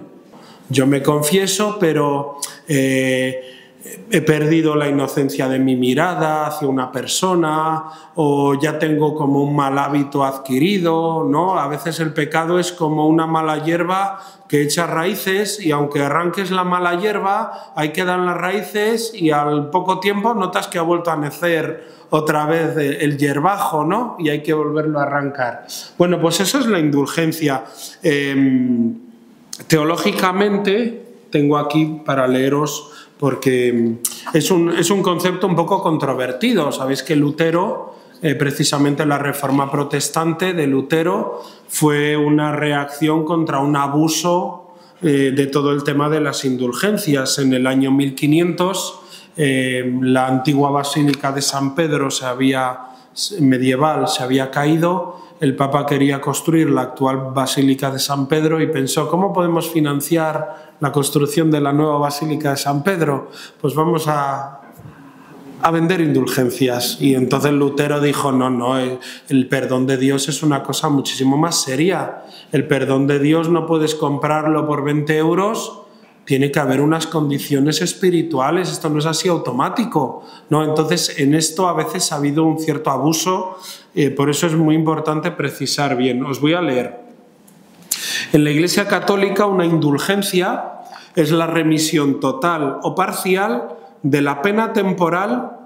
Yo me confieso, pero he perdido la inocencia de mi mirada hacia una persona, o ya tengo como un mal hábito adquirido, ¿no? A veces el pecado es como una mala hierba que echa raíces, y aunque arranques la mala hierba, ahí quedan las raíces y al poco tiempo notas que ha vuelto a nacer otra vez el hierbajo, ¿no? Y hay que volverlo a arrancar. Bueno, pues eso es la indulgencia. Teológicamente, tengo aquí para leeros, porque es un concepto un poco controvertido. Sabéis que Lutero, precisamente la Reforma Protestante de Lutero, fue una reacción contra un abuso de todo el tema de las indulgencias. En el año 1500, la antigua Basílica de San Pedro medieval se había caído. El Papa quería construir la actual Basílica de San Pedro y pensó, ¿cómo podemos financiar la construcción de la nueva Basílica de San Pedro? Pues vamos a vender indulgencias. Y entonces Lutero dijo, no, el perdón de Dios es una cosa muchísimo más seria. El perdón de Dios no puedes comprarlo por 20 euros, tiene que haber unas condiciones espirituales, esto no es así automático, ¿no? Entonces, en esto a veces ha habido un cierto abuso, por eso es muy importante precisar bien. Os voy a leer. En la Iglesia Católica, una indulgencia es la remisión total o parcial de la pena temporal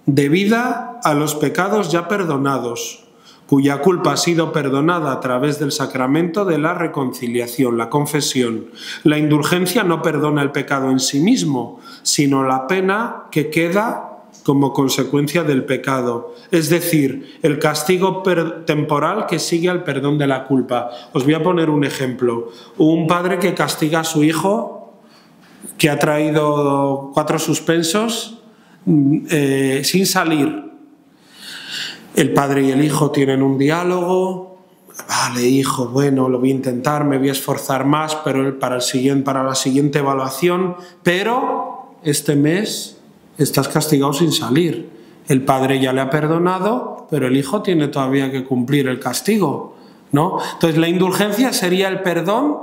debida a los pecados ya perdonados, cuya culpa ha sido perdonada a través del sacramento de la reconciliación, la confesión. La indulgencia no perdona el pecado en sí mismo, sino la pena que queda como consecuencia del pecado, es decir, el castigo temporal que sigue al perdón de la culpa. Os voy a poner un ejemplo. Un padre que castiga a su hijo, que ha traído 4 suspensos, sin salir. El padre y el hijo tienen un diálogo. Vale, hijo, bueno, lo voy a intentar, me voy a esforzar más pero para la siguiente evaluación, pero este mes estás castigado sin salir. El padre ya le ha perdonado, pero el hijo tiene todavía que cumplir el castigo, ¿no? Entonces la indulgencia sería el perdón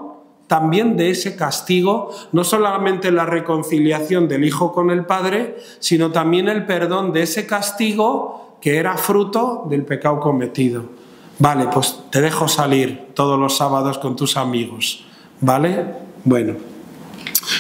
también de ese castigo, no solamente la reconciliación del hijo con el padre, sino también el perdón de ese castigo que era fruto del pecado cometido. Vale, pues te dejo salir todos los sábados con tus amigos, ¿vale? Bueno.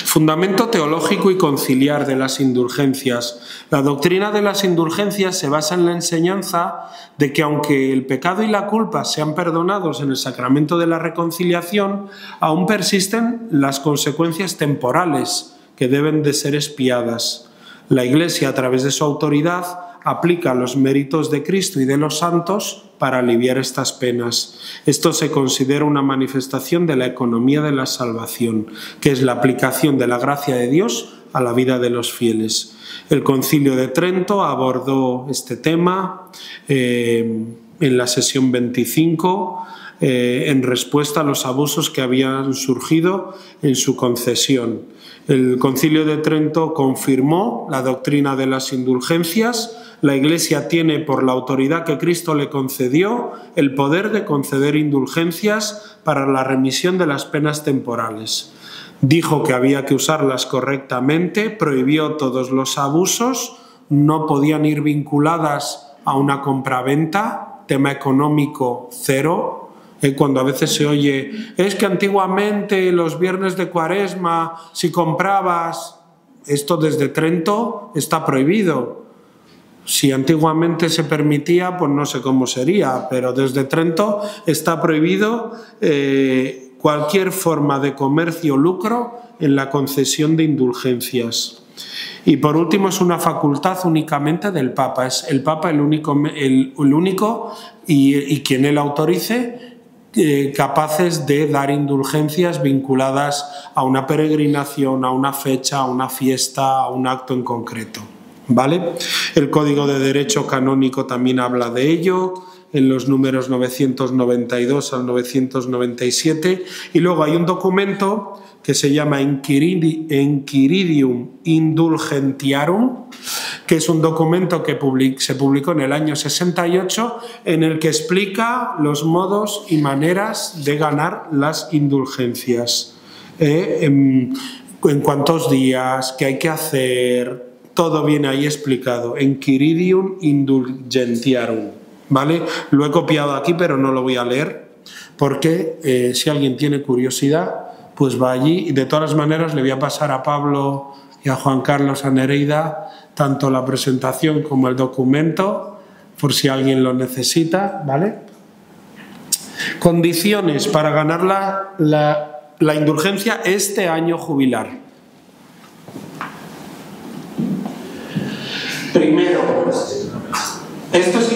Fundamento teológico y conciliar de las indulgencias. La doctrina de las indulgencias se basa en la enseñanza de que aunque el pecado y la culpa sean perdonados en el sacramento de la reconciliación, aún persisten las consecuencias temporales que deben de ser expiadas. La Iglesia, a través de su autoridad, aplica los méritos de Cristo y de los santos para aliviar estas penas. Esto se considera una manifestación de la economía de la salvación, que es la aplicación de la gracia de Dios a la vida de los fieles. El Concilio de Trento abordó este tema en la sesión 25 en respuesta a los abusos que habían surgido en su concesión. El Concilio de Trento confirmó la doctrina de las indulgencias. La Iglesia tiene, por la autoridad que Cristo le concedió, el poder de conceder indulgencias para la remisión de las penas temporales. Dijo que había que usarlas correctamente, prohibió todos los abusos, no podían ir vinculadas a una compraventa, tema económico cero. Cuando a veces se oye, es que antiguamente los viernes de Cuaresma, si comprabas, esto desde Trento está prohibido. Si antiguamente se permitía, pues no sé cómo sería, pero desde Trento está prohibido cualquier forma de comercio o lucro en la concesión de indulgencias. Y por último, es una facultad únicamente del Papa. Es el Papa el único y quien él autorice capaces de dar indulgencias vinculadas a una peregrinación, a una fecha, a una fiesta, a un acto en concreto. ¿Vale? El Código de Derecho Canónico también habla de ello, en los números 992 al 997, y luego hay un documento que se llama Enchiridium Indulgentiarum, que es un documento que se publicó en el año 68, en el que explica los modos y maneras de ganar las indulgencias, en cuántos días, qué hay que hacer. Todo viene ahí explicado, Enchiridium Indulgentiarum, ¿vale? Lo he copiado aquí, pero no lo voy a leer, porque si alguien tiene curiosidad, pues va allí. Y de todas maneras le voy a pasar a Pablo y a Juan Carlos a Nereida tanto la presentación como el documento, por si alguien lo necesita, ¿vale? Condiciones para ganar la indulgencia este año jubilar. Primero, esto es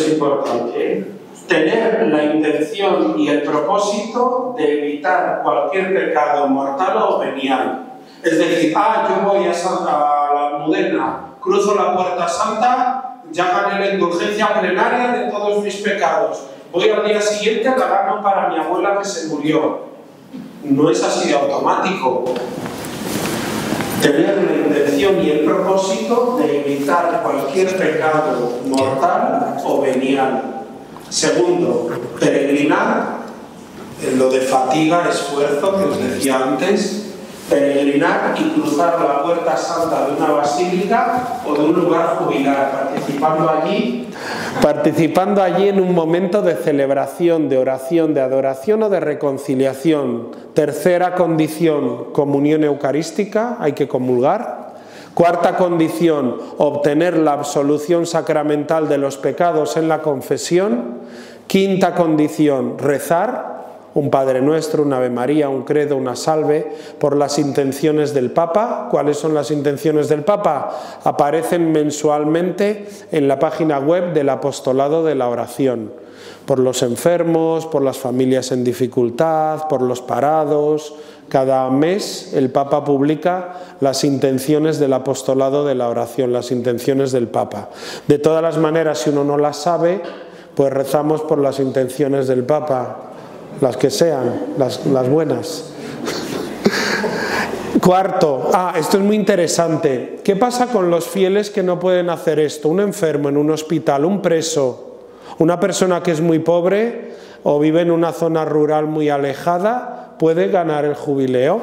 importante, tener la intención y el propósito de evitar cualquier pecado mortal o venial. Es decir, yo voy a la Almudena, cruzo la Puerta Santa, ya gané la indulgencia plenaria de todos mis pecados. Voy al día siguiente, la gano para mi abuela que se murió. No es así de automático. Tener la intención y el propósito de evitar cualquier pecado mortal o venial. Segundo, peregrinar, lo de fatiga, esfuerzo que os decía antes, peregrinar y cruzar la Puerta Santa de una basílica o de un lugar jubilar, participando allí en un momento de celebración, de oración, de adoración o de reconciliación. Tercera condición, comunión eucarística, hay que comulgar. Cuarta condición, obtener la absolución sacramental de los pecados en la confesión. Quinta condición, rezar, un Padre Nuestro, un Ave María, un credo, una salve, por las intenciones del Papa. ¿Cuáles son las intenciones del Papa? Aparecen mensualmente en la página web del Apostolado de la Oración. Por los enfermos, por las familias en dificultad, por los parados. Cada mes el Papa publica las intenciones del Apostolado de la Oración, las intenciones del Papa. De todas las maneras, si uno no las sabe, pues rezamos por las intenciones del Papa, las que sean, las buenas. Cuarto, esto es muy interesante. ¿Qué pasa con los fieles que no pueden hacer esto? Un enfermo en un hospital, un preso, una persona que es muy pobre o vive en una zona rural muy alejada, puede ganar el jubileo.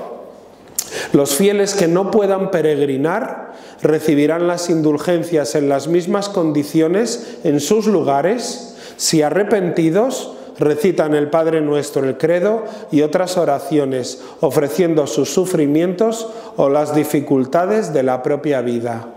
Los fieles que no puedan peregrinar recibirán las indulgencias en las mismas condiciones en sus lugares, si arrepentidos recitan el Padre Nuestro, el Credo y otras oraciones, ofreciendo sus sufrimientos o las dificultades de la propia vida.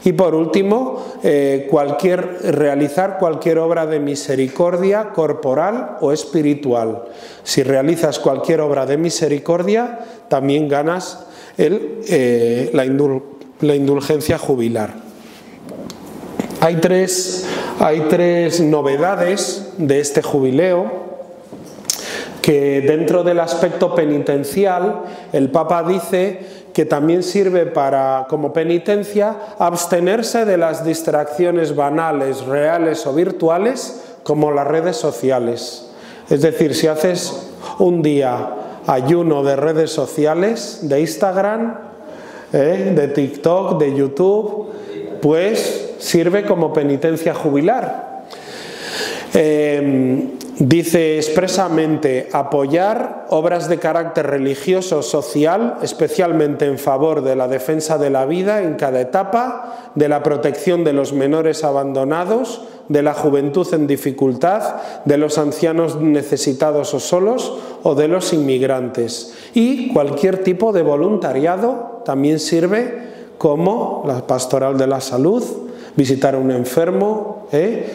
Y por último, realizar cualquier obra de misericordia corporal o espiritual. Si realizas cualquier obra de misericordia, también ganas la indulgencia jubilar. Hay tres novedades de este jubileo, que dentro del aspecto penitencial el Papa dice que también sirve como penitencia abstenerse de las distracciones banales, reales o virtuales, como las redes sociales. Es decir, si haces un día ayuno de redes sociales, de Instagram, de TikTok, de YouTube, pues sirve como penitencia jubilar. Dice expresamente apoyar obras de carácter religioso o social, especialmente en favor de la defensa de la vida en cada etapa, de la protección de los menores abandonados, de la juventud en dificultad, de los ancianos necesitados o solos o de los inmigrantes. Y cualquier tipo de voluntariado también sirve, como la pastoral de la salud, visitar a un enfermo,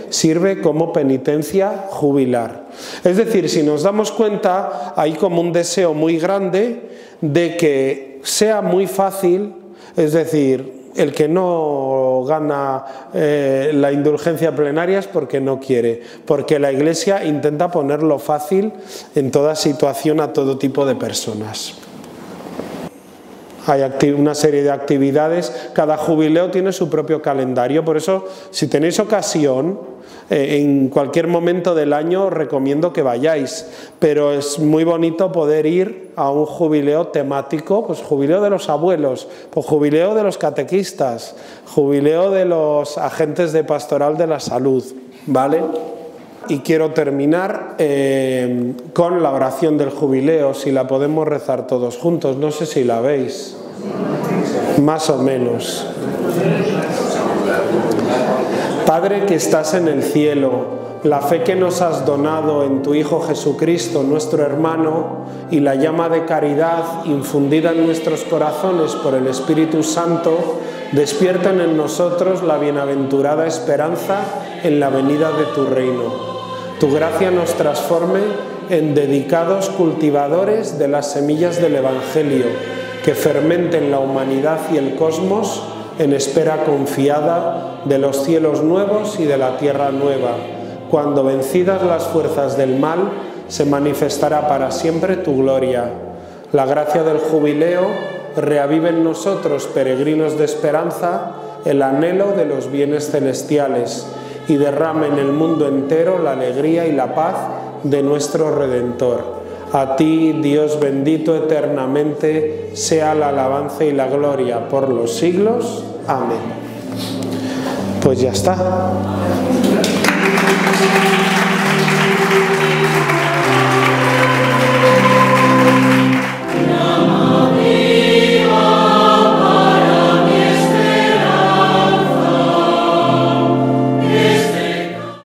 sirve como penitencia jubilar. Es decir, si nos damos cuenta, hay como un deseo muy grande de que sea muy fácil, es decir, el que no gana la indulgencia plenaria es porque no quiere, porque la Iglesia intenta ponerlo fácil en toda situación a todo tipo de personas. Hay una serie de actividades, cada jubileo tiene su propio calendario, por eso si tenéis ocasión, en cualquier momento del año os recomiendo que vayáis, pero es muy bonito poder ir a un jubileo temático, pues jubileo de los abuelos, pues jubileo de los catequistas, jubileo de los agentes de pastoral de la salud, ¿vale? Y quiero terminar con la oración del jubileo, si la podemos rezar todos juntos, no sé si la veis, más o menos. Padre que estás en el cielo, la fe que nos has donado en tu Hijo Jesucristo, nuestro hermano, y la llama de caridad infundida en nuestros corazones por el Espíritu Santo, despiertan en nosotros la bienaventurada esperanza en la venida de tu reino. Tu gracia nos transforme en dedicados cultivadores de las semillas del Evangelio, que fermenten la humanidad y el cosmos en espera confiada de los cielos nuevos y de la tierra nueva, cuando vencidas las fuerzas del mal, se manifestará para siempre tu gloria. La gracia del jubileo reavive en nosotros, peregrinos de esperanza, el anhelo de los bienes celestiales y derrame en el mundo entero la alegría y la paz de nuestro Redentor. A ti, Dios bendito eternamente, sea la alabanza y la gloria por los siglos. Amén. Pues ya está.